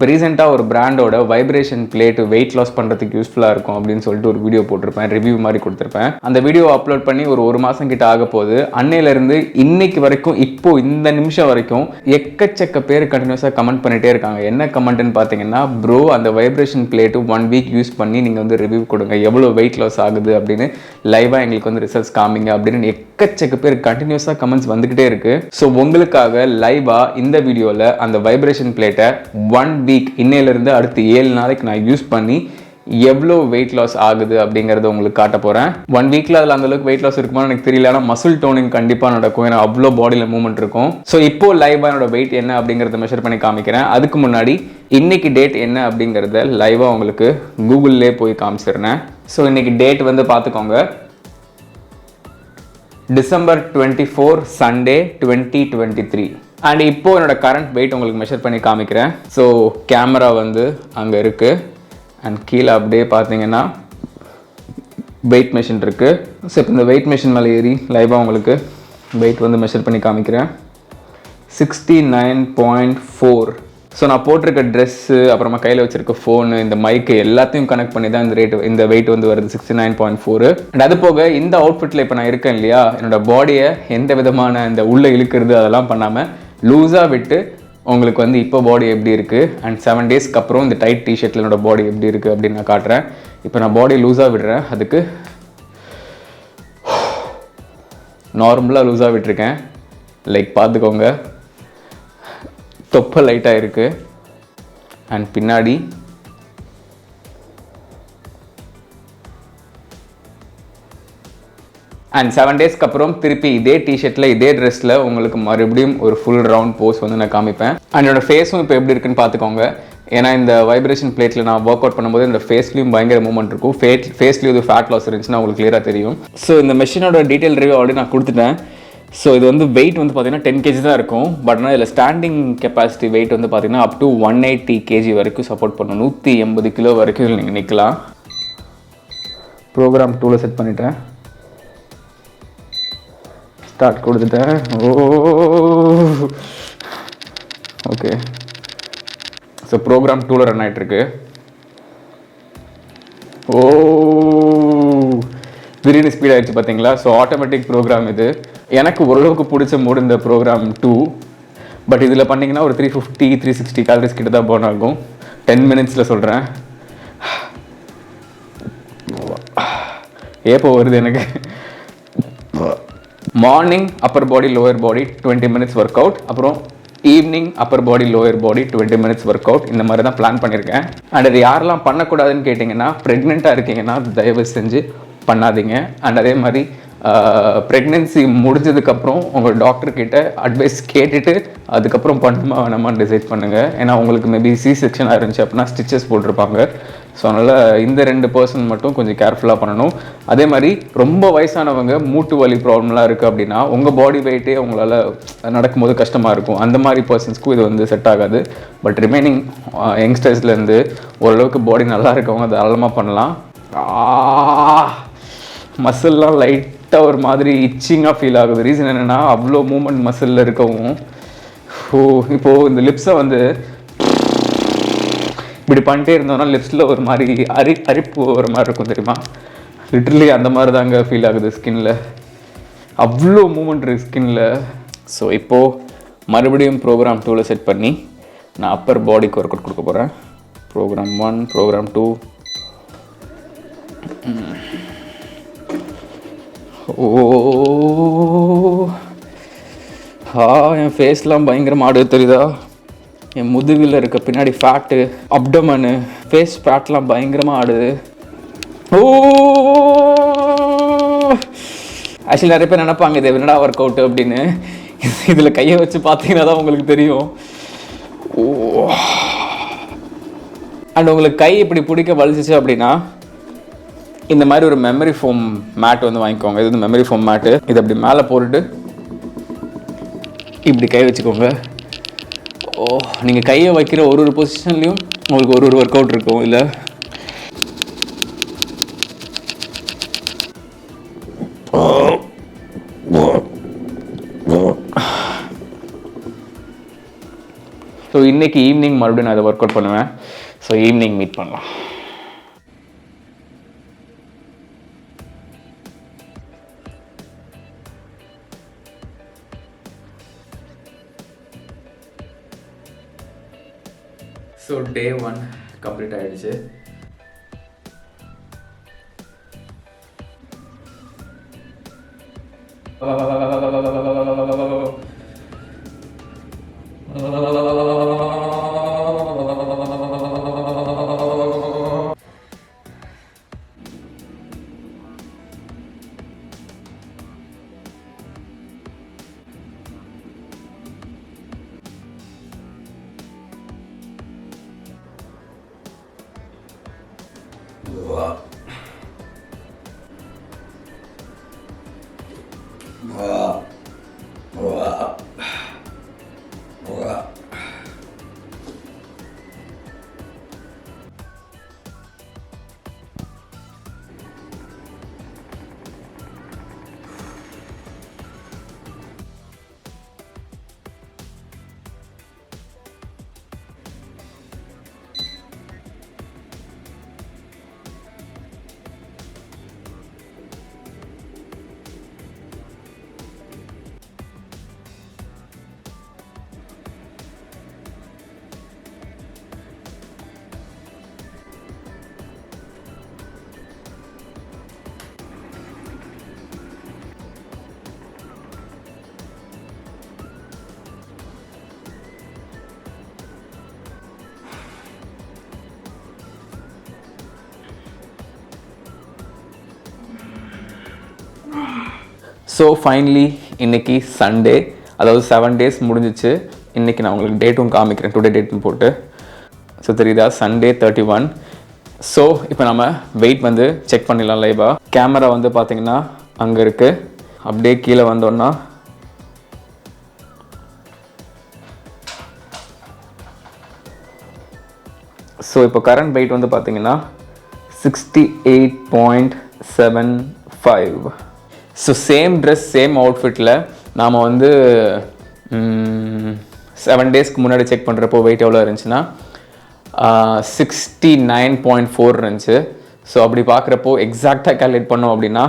இப்போ ரீசெண்டாக ஒரு பிராண்டோட வைப்ரேஷன் பிளேட் வெயிட் லாஸ் பண்ணுறதுக்கு யூஸ்ஃபுல்லாக இருக்கும் அப்படின்னு சொல்லிட்டு ஒரு வீடியோ போட்டிருப்பேன், ரிவ்யூ மாதிரி கொடுத்துருப்பேன். அந்த வீடியோ அப்லோட் பண்ணி ஒரு மாதம் கிட்ட ஆக போகுது. அன்னையிலேருந்து இன்னைக்கு வரைக்கும் இப்போ இந்த நிமிஷம் வரைக்கும் எக்கச்சக்க பேர் கண்டினியூஸாக கமெண்ட் பண்ணிகிட்டே இருக்காங்க. என்ன கமெண்ட்னு பார்த்தீங்கன்னா, ப்ரோ அந்த வைப்ரேஷன் பிளேட்டு 1 வீக் யூஸ் பண்ணி நீங்கள் வந்து ரிவ்யூ கொடுங்க, எவ்வளோ வெயிட் லாஸ் ஆகுது அப்படின்னு லைவாக எங்களுக்கு வந்து ரிசல்ட்ஸ் காமிங்க அப்படின்னு எக்கச்சக்க பேர் கண்டினியூஸாக கமெண்ட்ஸ் வந்துக்கிட்டே இருக்கு. ஸோ உங்களுக்காக லைவாக இந்த வீடியோவில் அந்த வைப்ரேஷன் பிளேட்டை 1 வீக் இன்னையிலிருந்து அடுத்து 7 நாளைக்கு நான் யூஸ் பண்ணி எவ்வளோ வெயிட் லாஸ் ஆகுது அப்படிங்கிறத உங்களுக்கு காட்ட போகிறேன். 1 வீக்கில் அதில் அந்தளவுக்கு வெயிட் லாஸ் இருக்குமான்னு எனக்கு தெரியல, ஆனால் மசில் டோனிங் கண்டிப்பாக நடக்கும், ஏன்னா அவ்வளோ பாடியில் மூவ்மெண்ட் இருக்கும். ஸோ இப்போ லைவாக என்னோட வெயிட் என்ன அப்படிங்கிறத மெஷர் பண்ணி காமிக்கிறேன். அதுக்கு முன்னாடி இன்னைக்கு டேட் என்ன அப்படிங்கிறத லைவாக உங்களுக்கு கூகுள்லேயே போய் காமிச்சிடுறேன். ஸோ இன்னைக்கு டேட் வந்து பார்த்துக்கோங்க, டிசம்பர் 24 சண்டே 2023. அண்ட் இப்போ என்னோட கரண்ட் வெயிட் உங்களுக்கு மெஷர் பண்ணி காமிக்கிறேன். ஸோ கேமரா வந்து அங்கே இருக்குது அண்ட் கீழே அப்படியே பார்த்தீங்கன்னா வெயிட் மெஷின் இருக்குது. ஸோ இப்போ இந்த வெயிட் மெஷின் மேலே ஏறி லைவாக உங்களுக்கு வெயிட் வந்து மெஷர் பண்ணி காமிக்கிறேன். 69.4. ஸோ நான் போட்டிருக்க ட்ரெஸ்ஸு, அப்புறமா கையில் வச்சிருக்க ஃபோனு, இந்த மைக்கு எல்லாத்தையும் கனெக்ட் பண்ணி தான் இந்த வெயிட் வந்து வருது 69.4. அண்ட் அது போக இந்த அவுட்ஃபிட்டில் இப்போ நான் இருக்கேன் இல்லையா, என்னோட பாடியை எந்த விதமான இந்த உள்ளே இழுக்கிறது அதெல்லாம் பண்ணாமல் லூஸாக விட்டு உங்களுக்கு வந்து இப்போ பாடி எப்படி இருக்குது அண்ட் 7 டேஸ்க்கு அப்புறம் இந்த டைட் டிஷர்ட்டில் என்னோட பாடி எப்படி இருக்குது அப்படின்னு நான் காட்டுறேன். இப்போ நான் பாடி லூஸாக விடுறேன், அதுக்கு நார்மலாக லூஸாக விட்டுருக்கேன். லைக் பார்த்துக்கோங்க, தொப்பை லைட்டாக இருக்குது அண்ட் பின்னாடி அண்ட் 7 டேஸ்க்கு அப்புறம் திருப்பி இதே டிஷர்ட்டில் இதே ட்ரெஸ்ஸில் உங்களுக்கு மறுபடியும் ஒரு ஃபுல் ரவுண்ட் போஸ் வந்து நான் காமிப்பேன். அண்ட் என்னோடய ஃபேஸும் இப்போ எப்படி இருக்குன்னு பார்த்துக்கோங்க. ஏன்னா இந்த வைப்ரேஷன் பிளேட்டில் நான் ஒர்க் அவுட் பண்ணும்போது என்னோட ஃபேஸ்லேயும் பயங்கர மூவ்மெண்ட் இருக்கும். ஃபேஸ்லேயும் இது ஃபேட் லாஸ் இருந்துச்சுன்னா உங்களுக்கு கிளியராக தெரியும். ஸோ இந்த மெஷினோட டீட்டெயில் ரிவ்யூ ஆல்ரெடி நான் கொடுத்துட்டேன். ஸோ இது வந்து வெயிட் வந்து பார்த்தீங்கன்னா 10 kg தான் இருக்கும். பட் ஆனால் இதில் ஸ்டாண்டிங் கெப்பாசிட்டி வெயிட் வந்து பார்த்தீங்கன்னா அப் டு 180 kg வரைக்கும் சப்போர்ட் பண்ணும். 180 கிலோ வரைக்கும் இதில் நீங்கள் நிற்கலாம். ப்ரோக்ராம் 2ல் செட் பண்ணிட்டேன், ஸ்டார்ட் கொடுத்துட்டேன். ஓகே, ஸோ ப்ரோக்ராம் 2ல் ரன் ஆகிட்டுருக்கு. திடீர்னு ஸ்பீட் ஆகிடுச்சு பார்த்தீங்களா. ஸோ ஆட்டோமேட்டிக் ப்ரோக்ராம் இது. எனக்கு ஓரளவுக்கு பிடிச்ச மூடு இந்த ப்ரோக்ராம் 2. பட் இதில் பண்ணிங்கன்னா ஒரு 350-360 கேலரிஸ் கிட்ட தான் போன் ஆகும். 10 மினிட்ஸில் சொல்கிறேன். ஏப்போ வருது எனக்கு. Morning upper body lower body 20 minutes workout, அப்புறம் evening upper body lower body 20 minutes workout. இந்த மாதிரி தான் பிளான் பண்ணியிருக்கேன். அண்ட் அது யாரெல்லாம் பண்ணக்கூடாதுன்னு கேட்டிங்கன்னா, ப்ரெக்னெண்ட்டாக இருக்கீங்கன்னா தயவு செஞ்சு பண்ணாதீங்க. அண்ட் அதே மாதிரி ப்ரெக்னென்சி முடிஞ்சதுக்கப்புறம் உங்கள் டாக்டர்கிட்ட அட்வைஸ் கேட்டுட்டு அதுக்கப்புறம் பண்ணுமா வேணாமான்னு டிசைட் பண்ணுங்கள். ஏன்னா உங்களுக்கு மேபி சி செக்ஷனாக இருந்துச்சு அப்படின்னா ஸ்டிச்சஸ் போட்டிருப்பாங்க. ஸோ அதனால் இந்த 2 பர்சன் மட்டும் கொஞ்சம் கேர்ஃபுல்லாக பண்ணணும். அதே மாதிரி ரொம்ப வயசானவங்க மூட்டு வலி ப்ராப்ளம்லாம் இருக்குது அப்படின்னா உங்கள் பாடி வெயிட்டே உங்களால் நடக்கும்போது கஷ்டமாக இருக்கும். அந்த மாதிரி பர்சன்ஸ்க்கும் இது வந்து செட் ஆகாது. பட் ரிமைனிங் யங்ஸ்டர்ஸ்லேருந்து ஓரளவுக்கு பாடி நல்லா இருக்கவங்க தாராளமாக பண்ணலாம். மசில்லாம் லைட்டாக ஒரு மாதிரி இச்சிங்காக ஃபீல் ஆகுது. ரீசன் என்னென்னா அவ்வளோ மூமெண்ட் மசிலில் இருக்கவும். இப்போது இந்த லிப்ஸை வந்து இப்படி பண்ணிட்டே இருந்தோம்னா லிப்ஸில் ஒரு மாதிரி அரிப்பு ஒரு மாதிரி இருக்கும் தெரியுமா. லிட்ரலி அந்த மாதிரி தாங்க ஃபீல் ஆகுது ஸ்கின்னில். அவ்வளோ மூமெண்ட் இருக்குது ஸ்கின்னில். ஸோ இப்போது மறுபடியும் ப்ரோக்ராம் 2ல் செட் பண்ணி நான் அப்பர் பாடிக்கு ஒர்க் அவுட் கொடுக்க போகிறேன். Program 1, program 2. என் ஃபேஸ்லாம் பயங்கரமாக ஆடு தெரியுதா. என் முதுகில் இருக்க பின்னாடி ஃபேட்டு, அப்டமனு, ஃபேஸ் ஃபேட்லாம் பயங்கரமாக ஆடுது. ஆக்சுவலி நிறைய பேர் நினைப்பாங்க இது என்னடா ஒர்க் அவுட் அப்படின்னு. இதில் கையை வச்சு பார்த்தீங்கன்னா தான் உங்களுக்கு தெரியும். அண்ட் உங்களுக்கு கை இப்படி பிடிக்க வலிச்சிச்சு அப்படின்னா இந்த மாதிரி ஒரு மெமரி ஃபோம் மேட் வந்து வாங்கிக்கோங்க. இது வந்து மெமரி ஃபோம் மேட்டு. இது அப்படி மேலே போட்டுட்டு இப்படி கை வச்சுக்கோங்க. நீங்கள் கையை வைக்கிற ஒரு பொசிஷன்லேயும் உங்களுக்கு ஒரு ஒர்க் அவுட் இருக்கும். இல்லை ஸோ இன்றைக்கி ஈவினிங் மறுபடியும் நான் அதை ஒர்க் அவுட் பண்ணுவேன். ஸோ ஈவினிங் மீட் பண்ணலாம். ஸோ டே 1 கம்ப்ளீட் ஆகிடுச்சு. ஸோ ஃபைனலி இன்றைக்கி சண்டே, அதாவது 7 days முடிஞ்சிச்சு. இன்றைக்கி நான் உங்களுக்கு டேட்டும் காமிக்கிறேன், டுடே டேட்டும் போட்டு. ஸோ தெரியுதா, சண்டே 31. ஸோ இப்போ நம்ம வெயிட் வந்து செக் பண்ணிடலாம் லைவாக. கேமரா வந்து பார்த்திங்கன்னா அங்கே இருக்குது. அப்படியே கீழே வந்தோன்னா ஸோ இப்போ கரண்ட் வெயிட் வந்து பார்த்திங்கன்னா 68.75. ஸோ சேம் ட்ரெஸ் சேம் அவுட்ஃபிட்டில் நாம் வந்து 7 daysக்கு முன்னாடி செக் பண்ணுறப்போ வெயிட் எவ்வளோ இருந்துச்சுன்னா 69.4 இருந்துச்சு. ஸோ அப்படி பார்க்குறப்போ எக்ஸாக்டாக கேல்குலேட் பண்ணோம் அப்படின்னா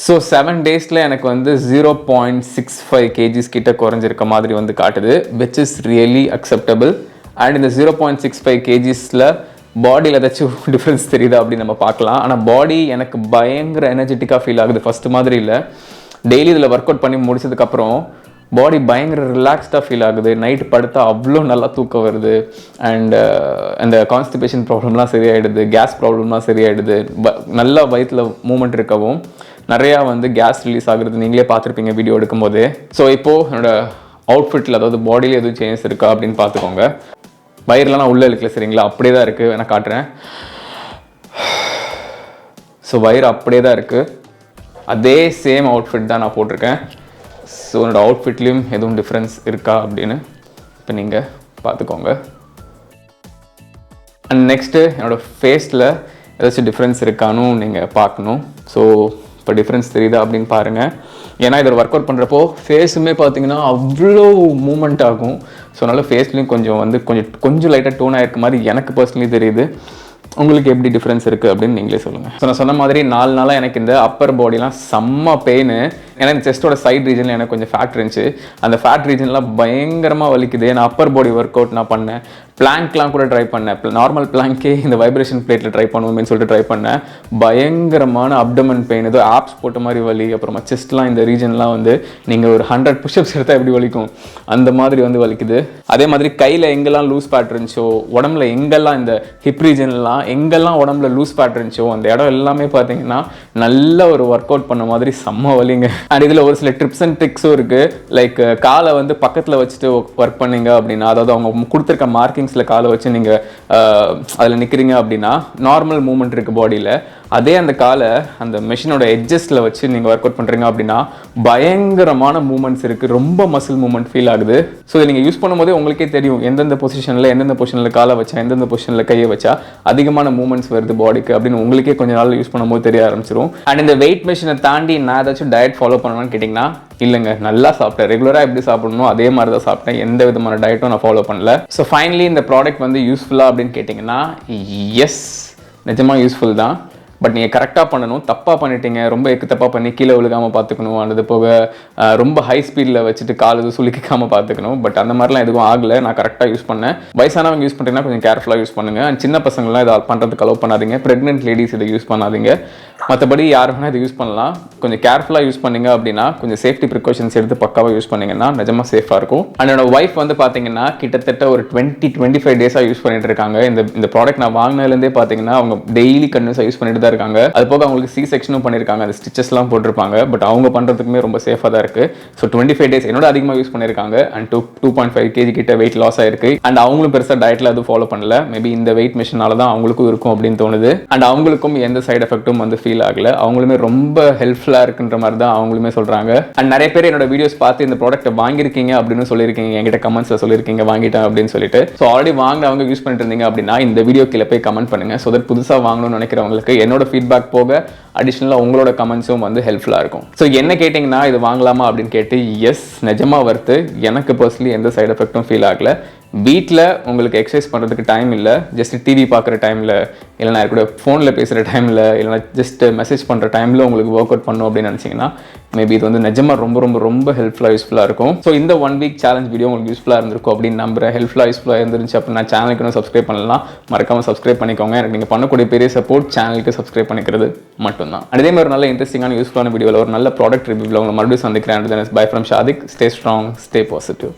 ஸோ 7 daysல எனக்கு வந்து 0.65 kgs கிட்ட குறைஞ்சிருக்க மாதிரி வந்து காட்டுது, which is really acceptable. And இந்த 0.65 kgsல பாடியில் ஏதாச்சும் டிஃப்ரென்ஸ் தெரியுதா அப்படின்னு நம்ம பார்க்கலாம். ஆனால் பாடி எனக்கு பயங்கர எனர்ஜெட்டிக்காக ஃபீல் ஆகுது, ஃபஸ்ட்டு மாதிரி இல்லை. டெய்லி இதில் ஒர்க் அவுட் பண்ணி முடிச்சதுக்கப்புறம் பாடி பயங்கர ரிலாக்ஸ்டாக ஃபீல் ஆகுது. நைட்டு படுத்தா அவ்வளோ நல்லா தூக்கம் வருது. அண்ட் அந்த கான்ஸ்டிபேஷன் ப்ராப்ளம்லாம் சரியாயிடுது, கேஸ் ப்ராப்ளம்லாம் சரியாயிடுது. நல்லா வயிற்றில் மூமெண்ட் இருக்கவும் நிறையா வந்து கேஸ் ரிலீஸ் ஆகுறது நீங்களே பார்த்துருப்பீங்க வீடியோ எடுக்கும்போது. ஸோ இப்போது என்னோடய அவுட்ஃபிட்டில், அதாவது பாடியில் எதுவும் சேஞ்சஸ் இருக்கா அப்படின்னு பார்த்துக்கோங்க. வயிறுலாம் நான் உள்ளே இருக்கல, சரிங்களா, அப்படியே தான் இருக்குது. நான் காட்டுறேன். ஸோ வயிறு அப்படியே தான் இருக்குது, அதே சேம் அவுட்ஃபிட் தான் நான் போட்டிருக்கேன். ஸோ என்னோடய அவுட்ஃபிட்லேயும் எதுவும் டிஃப்ரென்ஸ் இருக்கா அப்படின்னு இப்போ நீங்கள் பார்த்துக்கோங்க. அண்ட் நெக்ஸ்ட்டு என்னோடய ஃபேஸில் ஏதாச்சும் டிஃப்ரென்ஸ் இருக்கான்னு நீங்கள் பார்க்கணும். ஸோ இப்போ டிஃப்ரென்ஸ் தெரியுதா அப்படின்னு பாருங்கள். ஏன்னா இதில் ஒர்க் அவுட் பண்ணுறப்போ ஃபேஸுமே பார்த்தீங்கன்னா அவ்வளோ மூமெண்ட் ஆகும். ஸோ அதனால் ஃபேஸ்லேயும் கொஞ்சம் வந்து கொஞ்சம் லைட்டாக டோன் ஆகிருக்க மாதிரி எனக்கு பர்சனலி தெரியுது. உங்களுக்கு எப்படி டிஃப்ரென்ஸ் இருக்குது அப்படின்னு நீங்களே சொல்லுங்கள். ஸோ நான் சொன்ன மாதிரி 4 நாளாக எனக்கு இந்த அப்பர் பாடிலாம் செம்ம பெயின். ஏன்னா இந்த செஸ்ட்டோட சைட் ரீஜனில் எனக்கு கொஞ்சம் ஃபேட் இருந்துச்சு. அந்த ஃபேட் ரீஜன்லாம் பயங்கரமாக வலிக்குது. நான் அப்பர் பாடி ஒர்க் அவுட் நான் பண்ணேன், பிளாங்க்லாம் கூட ட்ரை பண்ணேன். நார்மல் பிளாங்கே இந்த வைப்ரேஷன் பிளேட்டில் ட்ரை பண்ணுவோமேன்னு சொல்லிட்டு ட்ரை பண்ணேன். பயங்கரமான அப்டமன் பெயின், ஏதோ ஆப்ஸ் போட்ட மாதிரி வலி. அப்புறமா செஸ்ட்லாம் இந்த ரீஜன்லாம் வந்து நீங்கள் ஒரு 100 புஷ்அப்ஸ் எடுத்தால் எப்படி வலிக்கும் அந்த மாதிரி வந்து வலிக்குது. அதே மாதிரி கையில் எங்கெல்லாம் லூஸ் பேட் இருந்துச்சோ, உடம்புல எங்கெல்லாம் இந்த ஹிப் ரீஜன்லாம் எங்கெல்லாம் உடம்புல லூஸ் பேட் இருந்துச்சோ அந்த இடம் எல்லாமே பார்த்தீங்கன்னா நல்ல ஒரு ஒர்க் அவுட் பண்ண மாதிரி செம்ம வலிங்க. அண்ட் இதில் ஒரு சில ட்ரிப்ஸ் அண்ட் ட்ரிக்ஸும் இருக்குது. லைக் காலை வந்து பக்கத்தில் வச்சுட்டு ஒர்க் பண்ணீங்க அப்படின்னா, அதாவது அவங்க கொடுத்துருக்க மார்க்கிங்ஸில் காலை வச்சு நீங்கள் அதில் நிற்கிறீங்க அப்படின்னா நார்மல் மூவ்மெண்ட் இருக்குது பாடியில். அதே அந்த காலை அந்த மெஷினோட எட்ஜஸ்ட்டில் வச்சு நீங்கள் ஒர்க் அவுட் பண்ணுறீங்க அப்படின்னா பயங்கரமான மூமெண்ட்ஸ் இருக்குது, ரொம்ப மசில் மூமெண்ட் ஃபீல் ஆகுது. ஸோ இதை நீங்கள் யூஸ் பண்ணும்போதே உங்களுக்கே தெரியும் எந்தெந்த பொசிஷனில் காலை வச்சா எந்தெந்த பொசிஷனில் கையை வச்சா அதிகமான மூமெண்ட்ஸ் வருது பாடிக்கு அப்படின்னு உங்களுக்கே கொஞ்ச நாள் யூஸ் பண்ணும்போது தெரிய ஆரம்பிச்சிடும். அண்ட் இந்த வெயிட் மெஷினை தாண்டி நான் ஏதாச்சும் டயட் ஃபாலோ பண்ணணும்னு கேட்டிங்கன்னா இல்லைங்க, நல்லா சாப்பிட்டேன். ரெகுலராக எப்படி சாப்பிடணும் அதே மாதிரி தான் சாப்பிட்டேன். எந்த விதமான டயட்டும் நான் ஃபாலோ பண்ணல. ஸோ ஃபைனலி இந்த ப்ராடக்ட் வந்து யூஸ்ஃபுல்லாக அப்படின்னு கேட்டிங்கன்னா எஸ், நிஜமாக யூஸ்ஃபுல் தான். பட் நீங்கள் கரெக்டாக பண்ணணும். தப்பாக பண்ணிட்டீங்க, ரொம்ப தப்பாக பண்ணி கீழே விழுகாமல் பார்த்துக்கணும். அல்லது போக ரொம்ப ஹை ஸ்பீடில் வச்சுட்டு கால் எதுவும் சுளிக்காமல் பார்த்துக்கணும். பட் அந்த மாதிரிலாம் எதுவும் ஆகலை. நான் கரெக்டாக யூஸ் பண்ணேன். வயசானவங்க யூஸ் பண்ணுறீங்கன்னா கொஞ்சம் கேர்ஃபுல்லாக யூஸ் பண்ணுங்கள். அண்ட் சின்ன பசங்கள்லாம் இதை பண்ணுறதுக்கு அலோவ் பண்ணாதீங்க. ப்ரெக்னென்ட் லேடிஸ் இதை யூஸ் பண்ணாதீங்க. மற்றபடி யார் வேணால் இதை யூஸ் பண்ணலாம். கொஞ்சம் கேர்ஃபுல்லாக யூஸ் பண்ணிங்க அப்படின்னா கொஞ்சம் சேஃப்டி ப்ரிகாஷன்ஸ் எடுத்து பக்காவாக யூஸ் பண்ணிங்கன்னா நிஜமாக சேஃபாக இருக்கும். அண்ட் என்னோட ஒய்ஃப் வந்து பார்த்தீங்கன்னா கிட்டத்தட்ட ஒரு 20-25 டேஸாக யூஸ் பண்ணிட்டு இருக்காங்க. இந்த ப்ராடக்ட் நான் வாங்கினதுலேருந்தே பார்த்தீங்கன்னா அவங்க டெய்லி கன்யூஸாக யூஸ் பண்ணிட்டு தான் இருக்காங்க. அது போக அவங்களுக்கு சி செக்ஷனும் பண்ணியிருக்காங்க, அந்த ஸ்டிச்சஸ்லாம் போட்டிருப்பாங்க. பட் அவங்க பண்ணுறதுக்குமே ரொம்ப சேஃபாக தான் இருக்குது. ஸோ 25 டேஸ் என்னோட அதிகமாக யூஸ் பண்ணியிருக்காங்க. அண்ட் 2.5 kg கிட்ட வெயிட் லாஸ் ஆயிருக்கு. அண்ட் அவங்களும் பெருசாக டயட்டில் எதுவும் ஃபாலோ பண்ணல. மேபி இந்த வெயிட் மிஷினால தான் அவங்களுக்கும் இருக்கும் அப்படின்னு தோணுது. அண்ட் அவங்களுக்கும் எந்த சைட் எஃபெக்ட்டும் வந்து ஃபீல் ஆகல. அவங்களுமே ரொம்ப ஹெல்ப்ஃபுல்லாக இருக்குன்ற மாதிரி தான் அவங்களுமே சொல்கிறாங்க. அண்ட் நிறைய பேர் என்னோட வீடியோஸ் பார்த்து இந்த ப்ராடக்ட்டை வாங்கியிருக்கீங்க அப்படின்னு சொல்லியிருக்கீங்க, என்கிட்ட கமெண்ட்ஸில் சொல்லியிருக்கீங்க வாங்கிட்டேன் அப்படின்னு சொல்லிட்டு. ஸோ ஆல்ரெடி வாங்கினவங்க யூஸ் பண்ணிட்டு இருந்தீங்க அப்படின்னா இந்த வீடியோ கீழே போய் கமெண்ட் பண்ணுங்க. ஸோ தட் புதுசாக வாங்கணும்னு நினைக்கிறவங்களுக்கு என்னோட ஃபீட்பேக் போக அடிஷ்னலாக உங்களோட கமெண்ட்ஸும் வந்து ஹெல்ப்ஃபுல்லாக இருக்கும். ஸோ என்ன கேட்டிங்கன்னா இது வாங்கலாமா அப்படின்னு கேட்டு எஸ், நிஜமாக வருது. எனக்கு பர்சனலி எந்த சைட் எஃபெக்ட்டும் ஃபீல் ஆகலை. வீட்டில் உங்களுக்கு எக்ஸசைஸ் பண்ணுறதுக்கு டைம் இல்லை, ஜஸ்ட் டிவி பார்க்குற டைமில், இல்லைனா கூட ஃபோனில் பேசுகிற டைமில், இல்லைனா ஜஸ்ட் மெசேஜ் பண்ணுற டைமில் உங்களுக்கு ஒர்க் அவுட் பண்ணணும் அப்படின்னு நினச்சிங்கன்னா மேபி இது வந்து நிஜமாக ரொம்ப ரொம்ப ரொம்ப ஹெல்ப்ஃபுல்லாக யூஸ்ஃபுல்லாக இருக்கும். ஸோ இந்த 1 வீக் சேலஞ்ச் வீடியோ உங்களுக்கு யூஸ்ஃபுல்லாக இருந்திருக்கும் அப்படின்னு நம்புறேன். யூஸ்ஃபுல்லாக இருந்துருச்சு அப்படின்னா சேனலுக்கு இன்னும் சப்ஸ்கிரைப் பண்ணலாம். மறக்காமல் சப்ஸ்கிரைப் பண்ணிக்கோங்க. எனக்கு நீங்கள் பண்ணக்கூடிய பெரிய சப்போர்ட் சேனலுக்கு சப்ஸ்கிரைப் பண்ணிக்கிறது மட்டும்தான். அதே மாதிரி நல்ல இன்ட்ரெஸ்டிங்கான யூஸ்ஃபுல்லான வீடியோவில் ஒரு நல்ல ப்ராடக்ட் ரிவ்யூவில் உங்களை மறுபடியும் சந்திக்கிறேன். By from Shadik. Stay strong, stay positive.